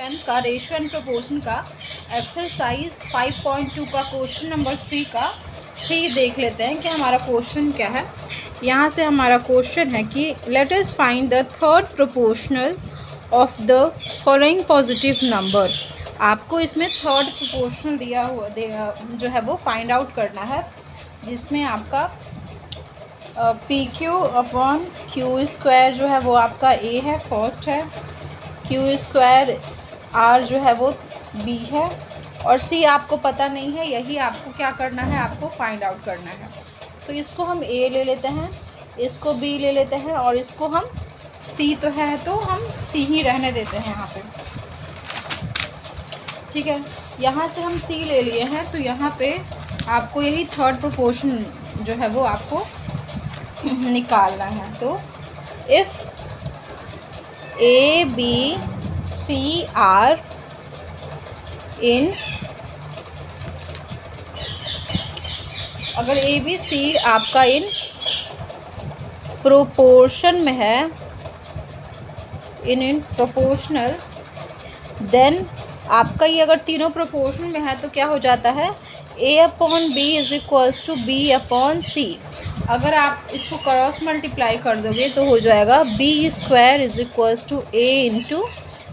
Tenth का ratio and proportion का exercise 5.2 का क्वेश्चन नंबर 3 का ठीक देख लेते हैं कि हमारा क्वेश्चन क्या है। यहाँ से हमारा क्वेश्चन है कि let us find the third proportional of the following positive number. आपको इसमें थर्ड प्रोपोर्शनल दिया हुआ जो है वो फाइंड आउट करना है, जिसमें आपका P Q upon Q square जो है वो आपका ए है, फर्स्ट है, क्यू स्क्वायर आर जो है वो बी है, और सी आपको पता नहीं है। यही आपको क्या करना है, आपको फाइंड आउट करना है। तो इसको हम ए ले लेते हैं, इसको बी ले लेते हैं, और इसको हम सी तो है तो हम सी ही रहने देते हैं यहाँ पे। ठीक है, यहाँ से हम सी ले लिए हैं, तो यहाँ पे आपको यही थर्ड प्रोपोर्शन जो है वो आपको निकालना है। तो if A B C are in, अगर ए बी सी आपका इन प्रोपोर्शन में है, इन प्रोपोर्शनल, देन आपका ये अगर तीनों प्रोपोर्शन में है तो क्या हो जाता है, A upon B is equals to B upon C. अगर आप इसको क्रॉस मल्टीप्लाई कर दोगे तो हो जाएगा B square is equals to A into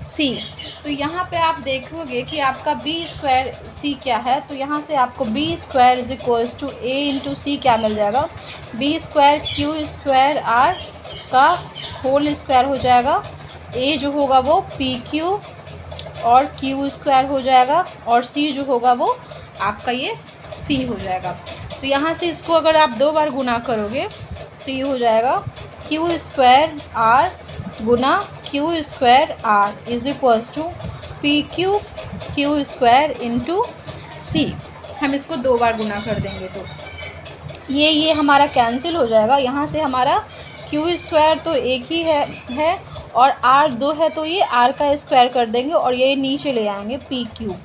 C. तो यहाँ पे आप देखोगे कि आपका बी स्क्वायर सी क्या है, तो यहाँ से आपको B square is equals to A into C क्या मिल जाएगा, B square Q square R का होल स्क्वायर हो जाएगा। ए जो होगा वो पी क्यू और क्यू स्क्वायर हो जाएगा, और सी जो होगा वो आपका ये सी हो जाएगा। तो यहाँ से इसको अगर आप दो बार गुना करोगे तो ये हो जाएगा क्यू स्क्वायर आर गुना Q square R is equals to P Q Q square into C. हम इसको दो बार गुना कर देंगे तो ये हमारा कैंसिल हो जाएगा। यहाँ से हमारा क्यू स्क्वायर तो एक ही है और आर दो है, तो ये आर का स्क्वायर कर देंगे और ये नीचे ले आएंगे P Q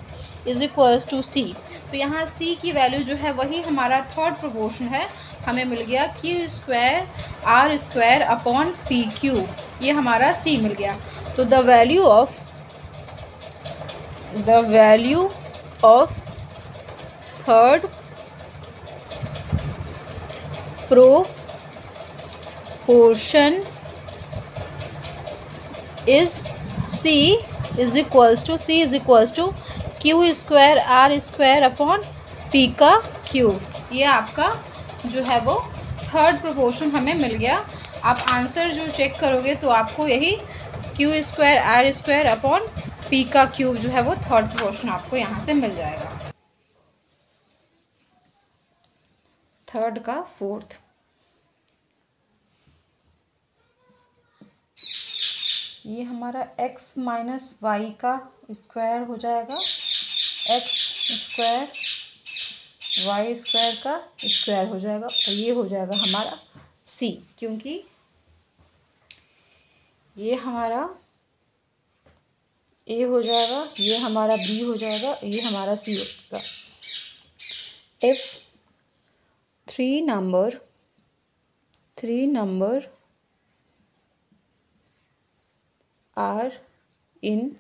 is equals to C. तो यहाँ सी की वैल्यू जो है वही हमारा थर्ड प्रोपोर्शन है, हमें मिल गया Q square R square upon P Q, ये हमारा सी मिल गया। तो the value of third proportion is C is equals to Q square R square upon P का क्यूब। ये आपका जो है वो थर्ड प्रोपोर्शन हमें मिल गया। आप आंसर जो चेक करोगे तो आपको यही Q square R square upon P का क्यूब जो है वो थर्ड प्रोपोर्शन आपको यहाँ से मिल जाएगा। थर्ड का फोर्थ, ये हमारा x माइनस वाई का स्क्वायर हो जाएगा, x स्क्वायर वाई स्क्वायर का स्क्वायर हो जाएगा, और ये हो जाएगा हमारा c, क्योंकि ये हमारा a हो जाएगा, ये हमारा b हो जाएगा, ये हमारा c होगा। if three number are in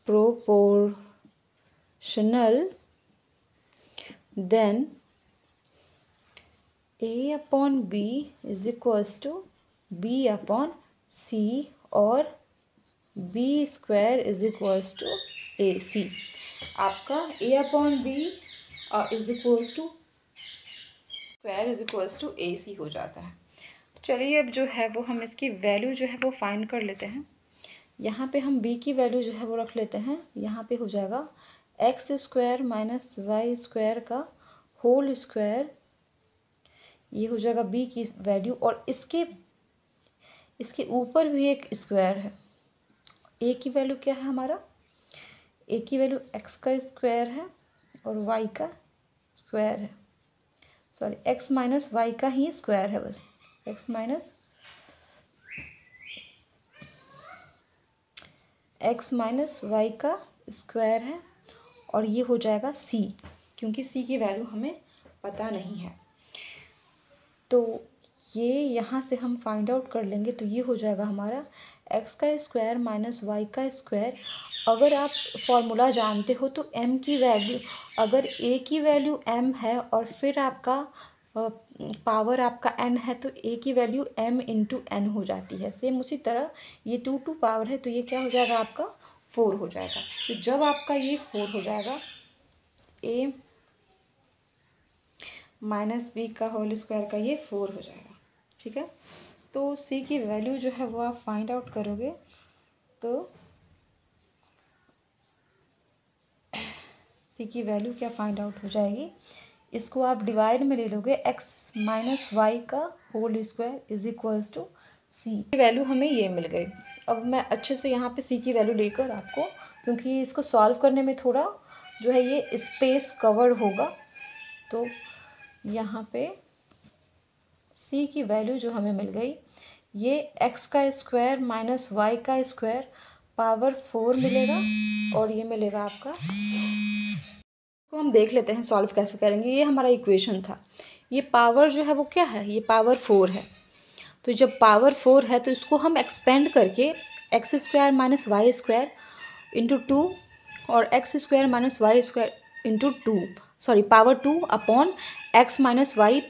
proportional, then a upon b is equals to b upon c, और b square is equals to A C. आपका a upon b is equals to square is equals to A C हो जाता है। तो चलिए अब जो है वो हम इसकी वैल्यू जो है वो फाइंड कर लेते हैं। यहाँ पे हम b की वैल्यू जो है वो रख लेते हैं। यहाँ पे हो जाएगा X square minus Y square का होल स्क्वायर, ये हो जाएगा b की वैल्यू, और इसके ऊपर भी एक स्क्वायर है। a की वैल्यू क्या है हमारा, a की वैल्यू x का स्क्वायर है और y का स्क्वायर है, सॉरी x माइनस वाई का ही स्क्वायर है, बस x माइनस वाई का स्क्वायर है, और ये हो जाएगा c, क्योंकि c की वैल्यू हमें पता नहीं है। तो ये यहाँ से हम फाइंड आउट कर लेंगे, तो ये हो जाएगा हमारा एक्स का स्क्वायर माइनस वाई का स्क्वायर। अगर आप फॉर्मूला जानते हो तो m की वैल्यू, अगर a की वैल्यू m है और फिर आपका पावर आपका n है तो a की वैल्यू m इंटू n हो जाती है। सेम उसी तरह ये 2 पावर है तो ये क्या हो जाएगा आपका 4 हो जाएगा। तो जब आपका ये 4 हो जाएगा a माइनस बी का होल स्क्वायर का ये 4 हो जाएगा। ठीक है, तो c की वैल्यू जो है वो आप फाइंड आउट करोगे तो c की वैल्यू क्या फाइंड आउट हो जाएगी, इसको आप डिवाइड में ले लोगे x माइनस वाई का whole square is equals to C की वैल्यू हमें ये मिल गई। अब मैं अच्छे से यहाँ पे c की वैल्यू लेकर आपको, क्योंकि इसको सॉल्व करने में थोड़ा जो है ये स्पेस कवर होगा, तो यहाँ पे c की वैल्यू जो हमें मिल गई ये x का स्क्वायर माइनस वाई का स्क्वायर पावर 4 मिलेगा और ये मिलेगा आपका। तो हम देख लेते हैं सॉल्व कैसे करेंगे। ये हमारा इक्वेशन था, ये पावर जो है वो क्या है, ये पावर 4 है। तो जब पावर 4 है तो इसको हम एक्सपेंड करके X square minus Y square into 2 और X square minus Y square into 2 sorry power 2 upon X minus Y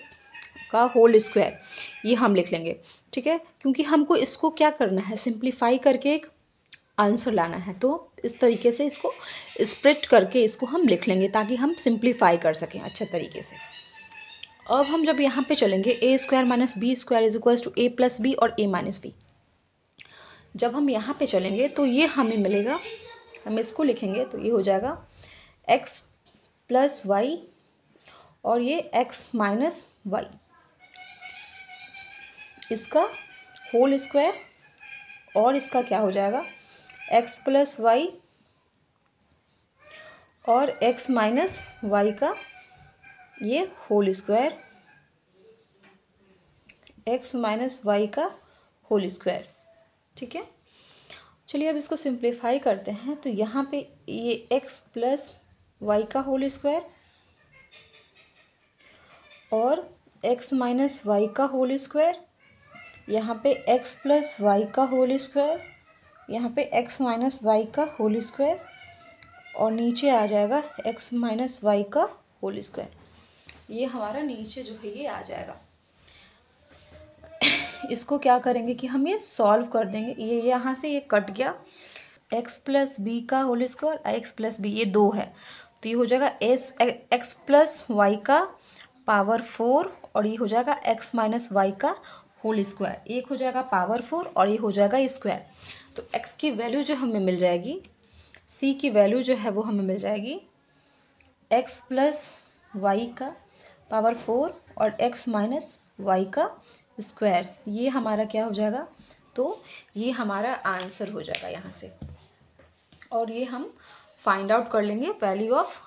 का होल स्क्वायर, ये हम लिख लेंगे। ठीक है, क्योंकि हमको इसको क्या करना है, सिंप्लीफाई करके एक आंसर लाना है, तो इस तरीके से इसको स्प्लिट करके इसको हम लिख लेंगे ताकि हम सिंप्लीफाई कर सकें अच्छे तरीके से। अब हम जब यहाँ पे चलेंगे A square minus B square is equals to A plus B और ए माइनस बी, जब हम यहाँ पे चलेंगे तो ये हमें मिलेगा, हम इसको लिखेंगे तो ये हो जाएगा एक्स प्लस वाई और ये एक्स माइनस वाई, इसका होल स्क्वायर और इसका क्या हो जाएगा एक्स प्लस वाई और एक्स माइनस वाई का ये whole square, X minus Y का होल स्क्वायर। ठीक है, चलिए अब इसको सिंप्लीफाई करते हैं। तो यहाँ पे ये एक्स प्लस वाई का होल स्क्वायर और एक्स माइनस वाई का होल स्क्वायर, यहाँ पे एक्स प्लस वाई का होल स्क्वायर, यहाँ पे एक्स माइनस वाई का होल स्क्वायर और नीचे आ जाएगा एक्स माइनस वाई का होल स्क्वायर। ये हमारा नीचे जो है ये आ जाएगा। इसको क्या करेंगे कि हम ये सॉल्व कर देंगे, ये यहाँ से ये कट गया, एक्स प्लस बी का whole square X plus B ये 2 है तो ये हो जाएगा एक्स प्लस वाई का पावर 4 और ये हो जाएगा एक्स माइनस वाई का होल स्क्वायर, एक हो जाएगा पावर 4 और ये हो जाएगा स्क्वायर। तो x की वैल्यू जो हमें मिल जाएगी, c की वैल्यू जो है वो हमें मिल जाएगी x प्लस वाई का पावर 4 और x माइनस वाई का स्क्वायर, ये हमारा क्या हो जाएगा, तो ये हमारा आंसर हो जाएगा यहाँ से। और ये हम फाइंड आउट कर लेंगे वैल्यू ऑफ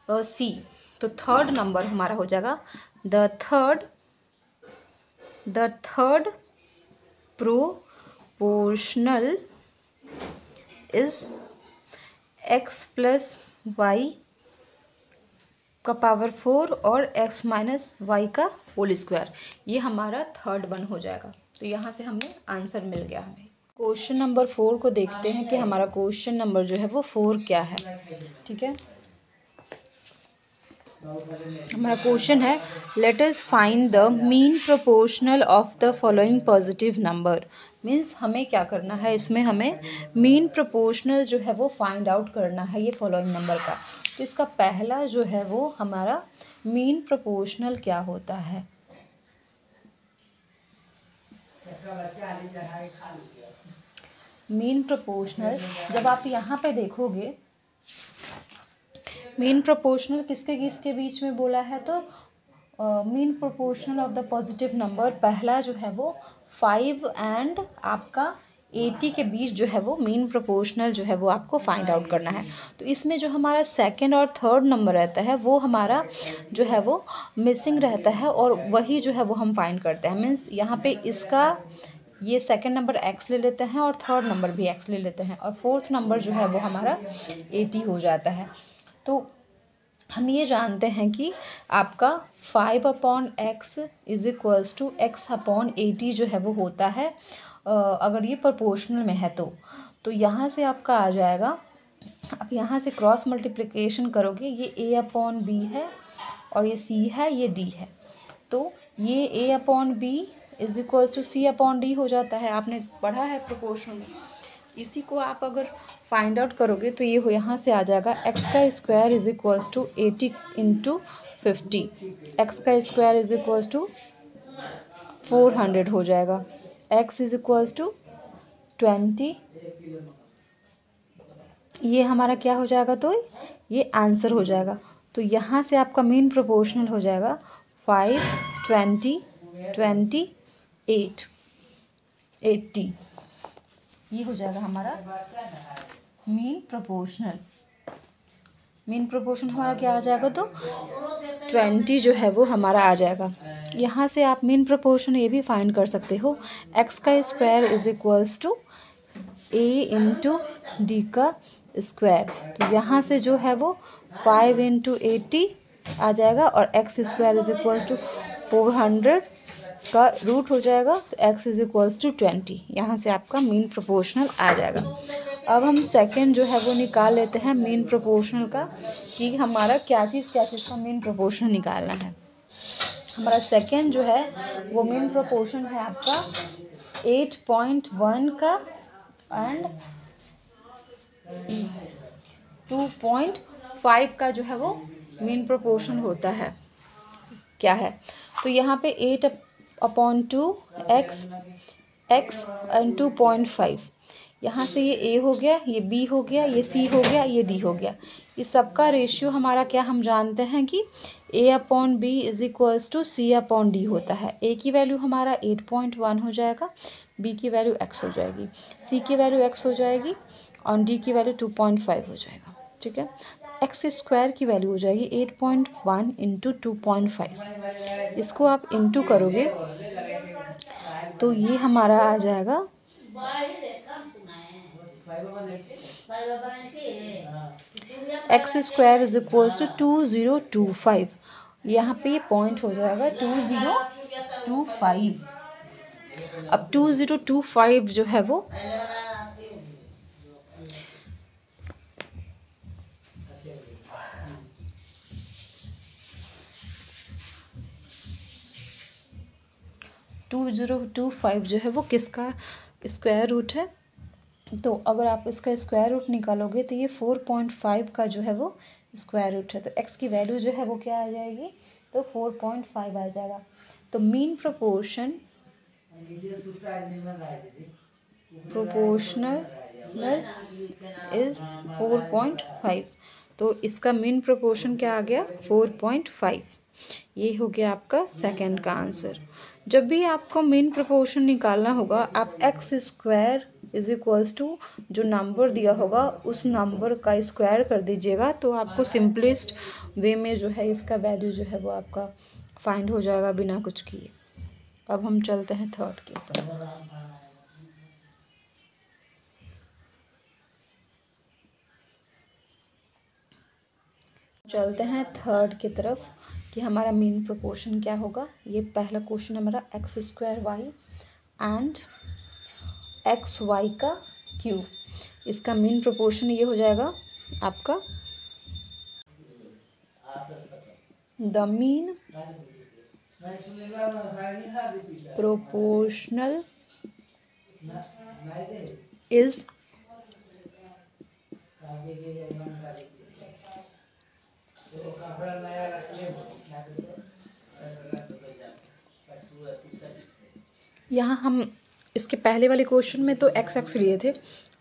c। तो थर्ड नंबर हमारा हो जाएगा the third proportional is x plus Y का पावर 4 और x माइनस वाई का होल स्क्वायर, ये हमारा थर्ड वन हो जाएगा। तो यहाँ से हमें आंसर मिल गया। हमें क्वेश्चन नंबर 4 को देखते हैं कि हमारा क्वेश्चन नंबर जो है वो 4 क्या है। ठीक है, हमारा क्वेश्चन है let us find the mean proportional of the following positive number. Means हमें क्या करना है, इसमें हमें मीन प्रोपोर्शनल जो है वो फाइंड आउट करना है ये फॉलोइंग नंबर का। तो इसका पहला जो है वो हमारा मीन प्रोपोर्शनल क्या होता है, मीन प्रोपोर्शनल जब आप यहाँ पे देखोगे, मीन प्रोपोर्शनल किसके किसके बीच में बोला है, तो mean proportional of the positive number पहला जो है वो 5 एंड आपका 80 के बीच जो है वो मीन प्रोपोर्शनल जो है वो आपको फाइंड आउट करना है। तो इसमें जो हमारा सेकंड और थर्ड नंबर रहता है वो हमारा जो है वो मिसिंग रहता है और वही जो है वो हम फाइंड करते हैं। मीन्स यहाँ पे इसका ये सेकंड नंबर x ले लेते हैं और थर्ड नंबर भी x ले लेते हैं और फोर्थ नंबर जो है वो हमारा 80 हो जाता है। तो हम ये जानते हैं कि आपका 5/x is equals to x/80 जो है वो होता है अगर ये प्रोपोर्शनल में है तो यहाँ से आपका आ जाएगा, आप यहाँ से क्रॉस मल्टीप्लिकेशन करोगे, ये a अपॉन बी है और ये c है, ये d है, तो ये a upon B is equals to c upon D हो जाता है। आपने पढ़ा है प्रोपोर्शनल में। इसी को आप अगर फाइंड आउट करोगे तो ये हो यहाँ से आ जाएगा x का square is equals to 80 into 50, x का स्क्वायर इज इक्वल्स टू 400 हो जाएगा, x इज इक्वल्स टू 20। ये हमारा क्या हो जाएगा, तो ये आंसर हो जाएगा। तो यहाँ से आपका मीन प्रोपोर्शनल हो जाएगा 5, 20, 28, 80। ये हो जाएगा हमारा मीन प्रोपोर्शनल। मीन प्रोपोर्शन हमारा क्या आ जाएगा, तो 20 जो है वो हमारा आ जाएगा। यहाँ से आप मीन प्रोपोर्शन ये भी फाइंड कर सकते हो, x का square is equals to a into D का स्क्वायर। तो यहाँ से जो है वो 5 इंटू 80 आ जाएगा और x square is equals to 400 का रूट हो जाएगा, तो x इज इक्वल्स टू 20। यहाँ से आपका मीन प्रोपोर्शनल आ जाएगा। अब हम सेकंड जो है वो निकाल लेते हैं मीन प्रोपोर्शनल का, कि हमारा क्या चीज़ का मीन प्रोपोर्शनल निकालना है। हमारा सेकंड जो है वो मीन प्रोपोर्शन है आपका 8.1 का एंड 2.5 का जो है वो मीन प्रोपोर्शन होता है। क्या है, तो यहाँ पे 8/2 x एंड 2.5, यहाँ से ये a हो गया, ये b हो गया, ये c हो गया, ये d हो गया। इस सबका रेशियो हमारा क्या हम जानते हैं कि a upon B is equals to c upon D होता है। a की वैल्यू हमारा 8.1 हो जाएगा, b की वैल्यू x हो जाएगी, c की वैल्यू x हो जाएगी और d की वैल्यू 2.5 हो जाएगा। ठीक है, एक्स स्क्वायर की वैल्यू हो जाएगी 8.1 इंटू 2.5। इसको आप इंटू करोगे तो ये हमारा आ जाएगा X square is equals to 2025। यहाँ पे ये पॉइंट हो जाएगा 2025। अब 2025 जो है वो जो है वो किसका स्क्वायर रूट है। तो अगर आप इसका स्क्वायर रूट निकालोगे तो ये 4.5 का जो है वो स्क्वायर रूट है। तो x की वैल्यू जो है वो क्या आ जाएगी, तो 4.5 आ जाएगा। तो मीन प्रोपोर्शनल इज 4.5। तो इसका मीन प्रोपोर्शन क्या आ गया, 4.5। ये हो गया आपका सेकंड का आंसर। जब भी आपको मीन प्रोपोर्शन निकालना होगा, आप X square is equals to जो नंबर दिया होगा उस नंबर का स्क्वायर कर दीजिएगा, तो आपको सिंपलेस्ट वे में जो है इसका वैल्यू जो है वो आपका फाइंड हो जाएगा बिना कुछ किए। अब हम चलते हैं थर्ड के ऊपर। चलते हैं थर्ड की तरफ कि हमारा मीन प्रोपोर्शन क्या होगा। ये पहला क्वेश्चन हमारा X square Y and X Y का क्यूब, इसका मीन प्रोपोर्शन ये हो जाएगा आपका द मीन प्रोपोर्शनल इज यहाँ हम इसके पहले वाले क्वेश्चन में तो एक्स एक्स लिए थे,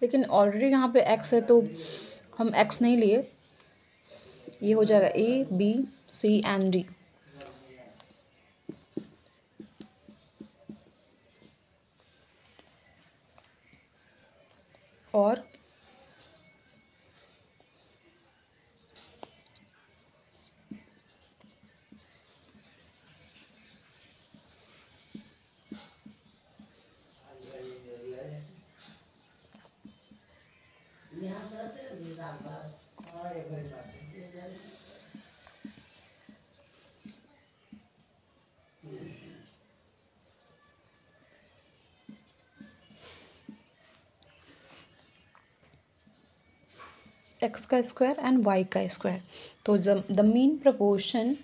लेकिन ऑलरेडी यहाँ पे एक्स है तो हम एक्स नहीं लिए। ये हो जाएगा A B C and D. और एक्स का स्क्वायर एंड वाई का स्क्वायर। तो the mean proportion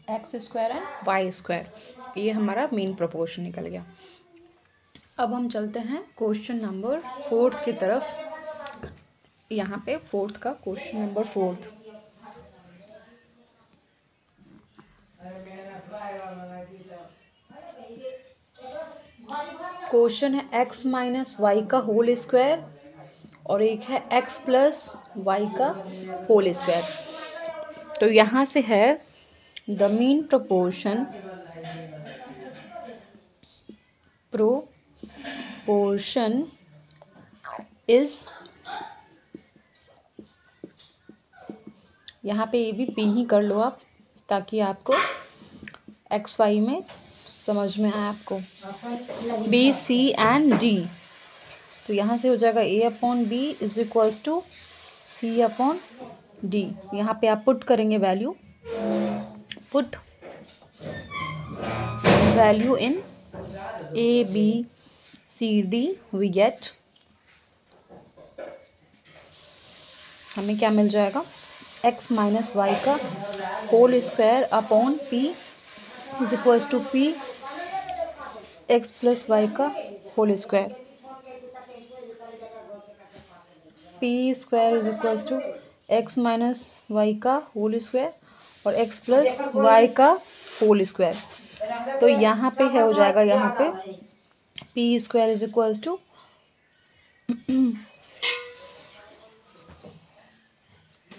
X square and Y square, ये हमारा मीन प्रपोर्शन निकल गया। अब हम चलते हैं क्वेश्चन नंबर 4 की तरफ। यहाँ पे 4 का क्वेश्चन नंबर 4। क्वेश्चन है एक्स माइनस वाई का होल स्क्वायर और एक है एक्स प्लस वाई का होल स्क्वायर। तो यहाँ से है द मीन proportion इज, यहाँ पे ये भी पी ही कर लो आप ताकि आपको एक्स वाई में समझ में आए आपको। बी सी एंड डी, तो यहाँ से हो जाएगा A upon B is equals to C upon D. यहाँ पे आप पुट करेंगे value, put value in A B C D, we get, हमें क्या मिल जाएगा, एक्स माइनस वाई का whole square upon P is equals to P X plus Y का whole square. P square is equals to X minus Y का whole square और X plus Y का whole square. तो यहाँ पे है हो जाएगा, यहाँ पे P square is equals to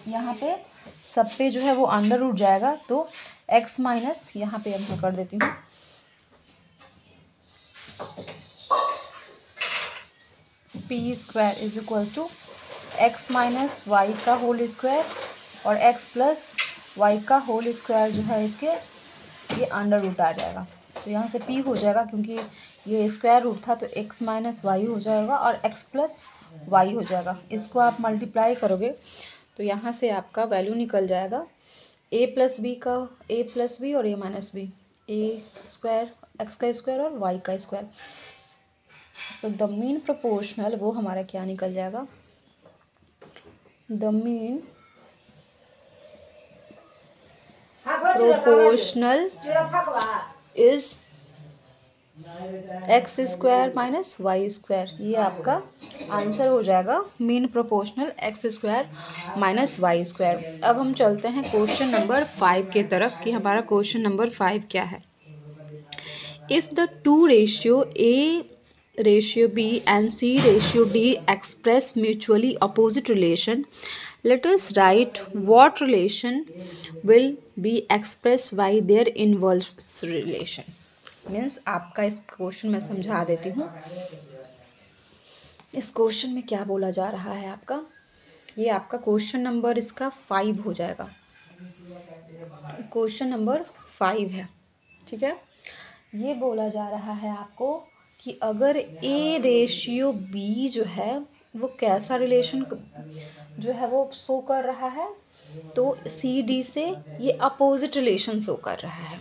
यहाँ पे सब पे जो है वो अंडर रूट जाएगा, तो x माइनस, यहाँ पे मैं कर देती हूँ, P square is equals to X minus Y का होल स्क्वायर और x प्लस वाई का होल स्क्वायर जो है इसके ये अंडर रूट आ जाएगा। तो यहाँ से p हो जाएगा, क्योंकि ये स्क्वायर रूट था तो x माइनस वाई हो जाएगा और x प्लस वाई हो जाएगा। इसको आप मल्टीप्लाई करोगे तो यहाँ से आपका वैल्यू निकल जाएगा a प्लस बी और a minus B, A square X का स्क्वायर और वाई का स्क्वायर। तो द मीन प्रोपोर्शनल वो हमारा क्या निकल जाएगा, the mean proportional is X square minus Y square. ये आपका आंसर हो जाएगा, mean proportional X square minus Y square. अब हम चलते हैं क्वेश्चन नंबर 5 के तरफ कि हमारा क्वेश्चन नंबर 5 क्या है। If the two ratio A ratio B and C ratio D express mutually opposite relation, let us write what relation will be expressed by their inverse relation। Means आपका इस question में समझा देती हूँ। इस question में क्या बोला जा रहा है आपका, ये आपका क्वेश्चन नंबर इसका 5 हो जाएगा, क्वेश्चन नंबर 5 है, ठीक है। ये बोला जा रहा है आपको कि अगर ए रेशियो बी जो है वो कैसा रिलेशन जो है वो शो कर रहा है, तो सी डी से ये अपोजिट रिलेशन शो कर रहा है।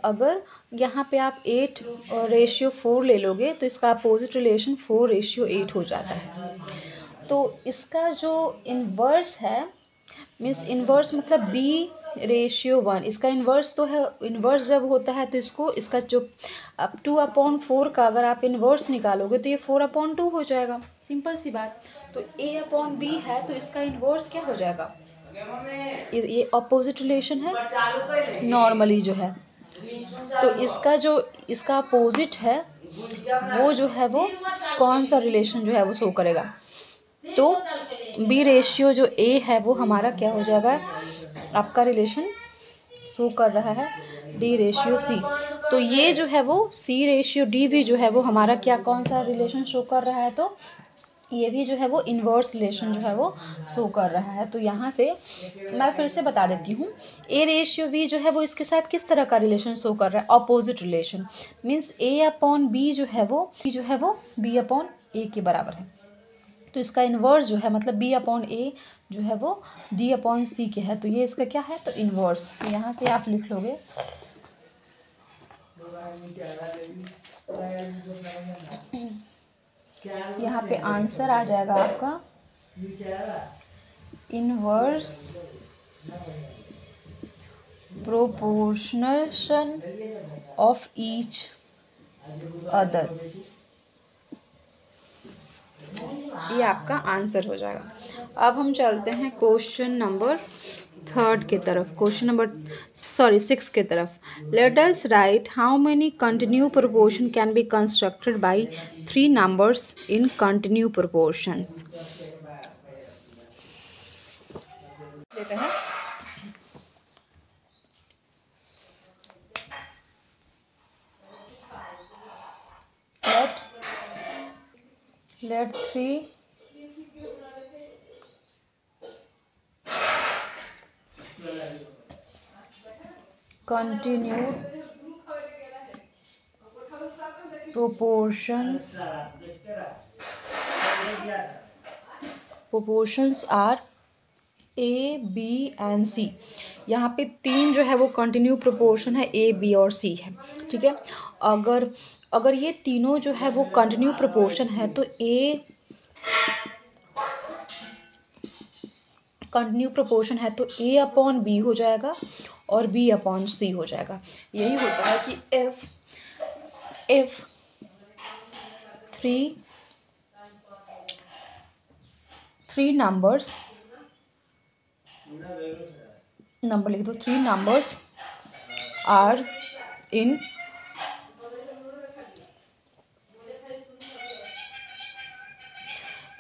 अगर यहाँ पे आप 8 और रेशियो 4 ले लोगे तो इसका अपोजिट रिलेशन 4 रेशियो 8 हो जाता है। तो इसका जो इन्वर्स है, मीन्स इन्वर्स मतलब बी रेशियो 1, इसका इन्वर्स तो है, इन्वर्स जब होता है तो इसका जो 2/4 का अगर आप इन्वर्स निकालोगे तो ये 4/2 हो जाएगा, सिंपल सी बात। तो a/b है तो इसका इन्वर्स क्या हो जाएगा, ये अपोजिट रिलेशन है नॉर्मली जो है, तो इसका अपोजिट है वो जो है वो कौन सा रिलेशन जो है वो शो करेगा। तो बी रेशियो जो ए है वो हमारा क्या हो जाएगा, आपका रिलेशन शो कर रहा है डी रेशियो सी। तो ये जो है वो सी रेशियो डी भी जो है वो हमारा क्या कौन सा रिलेशन शो कर रहा है, तो ये भी जो है वो इन्वर्स रिलेशन जो है वो शो कर रहा है। तो यहाँ से मैं फिर से बता देती हूँ, ए रेशियो वी जो है वो इसके साथ किस तरह का रिलेशन शो कर रहा है, अपोजिट रिलेशन। मीन्स ए अपॉन बी जो है वो बी अपॉन ए के बराबर है। तो इसका इन्वर्स जो है मतलब बी अपॉन ए जो है वो डी अपॉन सी के है, तो ये इसका क्या है, तो इन्वर्स। तो यहाँ से आप लिख लोगे यहाँ पे आंसर आ जाएगा आपका inverse proportional of each other, ये आपका आंसर हो जाएगा। अब हम चलते हैं क्वेश्चन नंबर 6 के तरफ। Let us right how many continue proportion can be constructed by 3 numbers in continue proportions. लेते हैं let 3 continued proportions are A, B and C। यहाँ पे 3 जो है वो कंटिन्यू प्रोपोर्शन है, A, B और C है, ठीक है। अगर ये तीनों जो है वो कंटिन्यू प्रोपोर्शन है तो A कंटिन्यू प्रोपोर्शन है तो A अपॉन B हो जाएगा और B अपॉन C हो जाएगा। यही होता है कि if 3 numbers, नंबर लिख दो, 3 numbers are in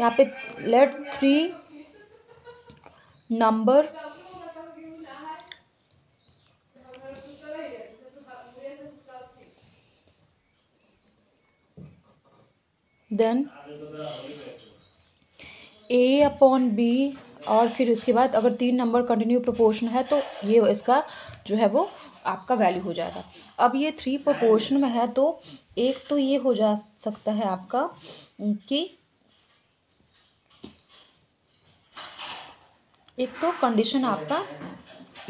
यहाँ पे let 3 number then A upon B और फिर उसके बाद अगर 3 नंबर कंटिन्यू प्रोपोर्शन है तो ये इसका जो है वो आपका वैल्यू हो जाएगा। अब ये 3 प्रोपोर्शन में है तो एक तो ये हो जा सकता है आपका कि एक तो कंडीशन आपका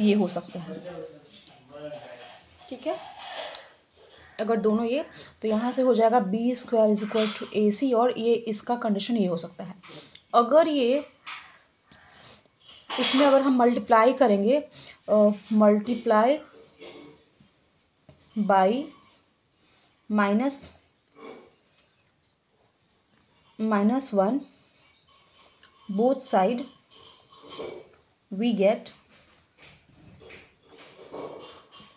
ये हो सकता है, ठीक है। अगर दोनों ये तो यहाँ से हो जाएगा B² = AC और ये इसका कंडीशन ये हो सकता है। अगर ये इसमें अगर हम मल्टीप्लाई करेंगे multiply by -1 both side we get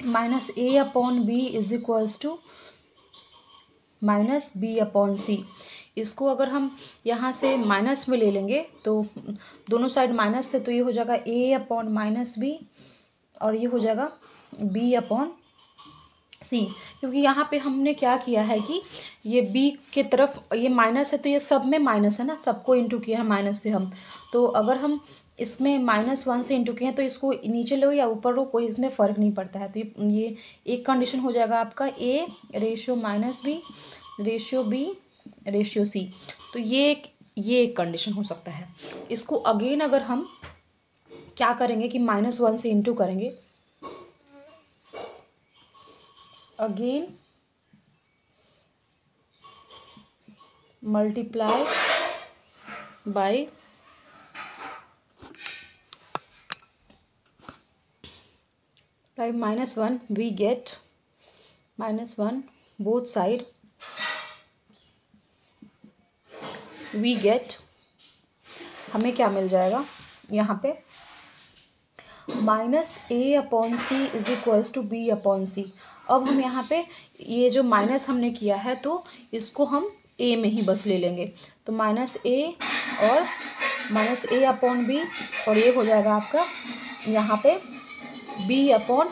-A upon B = -B upon C। इसको अगर हम यहाँ से माइनस में ले लेंगे तो दोनों साइड माइनस से, तो ये हो जाएगा A अपॉन -B और ये हो जाएगा B अपॉन C। क्योंकि यहाँ पे हमने क्या किया है कि ये B के तरफ ये माइनस है तो ये सब में माइनस है ना, सबको इंटू किया है माइनस से हम। तो अगर हम इसमें -1 से इंटू किए हैं तो इसको नीचे लो या ऊपर लो कोई इसमें फ़र्क नहीं पड़ता है। तो ये एक कंडीशन हो जाएगा आपका A ratio -B ratio B ratio C। तो ये एक कंडीशन हो सकता है। इसको अगेन अगर हम क्या करेंगे कि -1 से इंटू करेंगे, again multiply by -1 we get -1 both side we get, हमें क्या मिल जाएगा यहाँ पे -A upon C = B upon C। अब हम यहाँ पे ये जो माइनस हमने किया है तो इसको हम A में ही बस ले लेंगे, तो -A और -A अपॉन B और ये हो जाएगा आपका यहाँ पे B अपॉन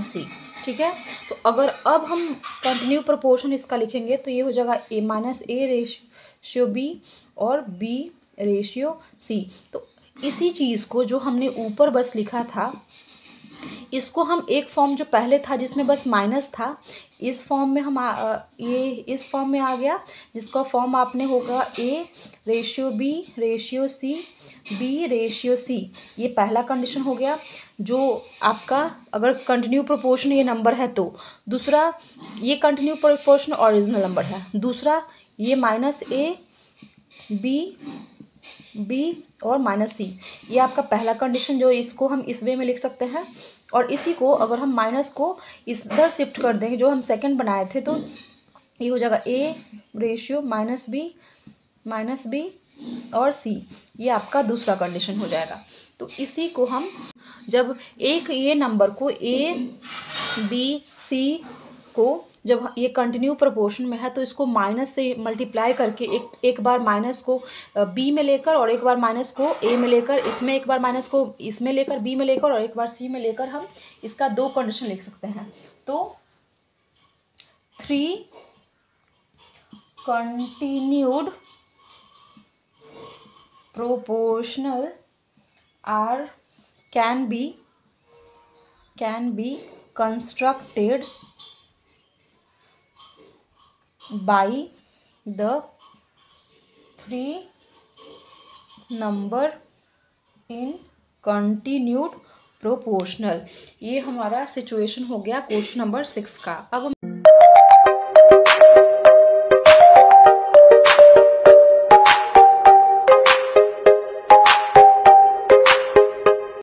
-C, ठीक है। तो अगर अब हम कंटिन्यू प्रोपोर्शन इसका लिखेंगे तो ये हो जाएगा -A रेशियो B और B रेशियो C। तो इसी चीज़ को जो हमने ऊपर बस लिखा था इसको हम एक फॉर्म जो पहले था जिसमें बस माइनस था, इस फॉर्म में हम ये इस फॉर्म में आ गया, जिसका फॉर्म आपने होगा A ratio B ratio C B ratio C। ये पहला कंडीशन हो गया जो आपका अगर कंटिन्यू प्रोपोर्शन ये नंबर है तो। दूसरा, ये कंटिन्यू प्रोपोर्शन ओरिजिनल नंबर है। दूसरा, ये -A B और -C, ये आपका पहला कंडीशन जो इसको हम इस वे में लिख सकते हैं। और इसी को अगर हम माइनस को इधर शिफ्ट कर देंगे जो हम सेकंड बनाए थे, तो ये हो जाएगा A रेशियो -B और C, ये आपका दूसरा कंडीशन हो जाएगा। तो इसी को हम जब एक ये नंबर को A B C को जब ये कंटिन्यू प्रोपोर्शन में है तो इसको माइनस से मल्टीप्लाई करके एक बार माइनस को B में लेकर और एक बार माइनस को A में लेकर, इसमें एक बार माइनस को इसमें लेकर B में लेकर और एक बार C में लेकर हम इसका दो कंडीशन लिख सकते हैं। तो 3 continued proportional are can be constructed by the 3 number in continued proportional। ये हमारा सिचुएशन हो गया क्वेश्चन नंबर 6 का। अब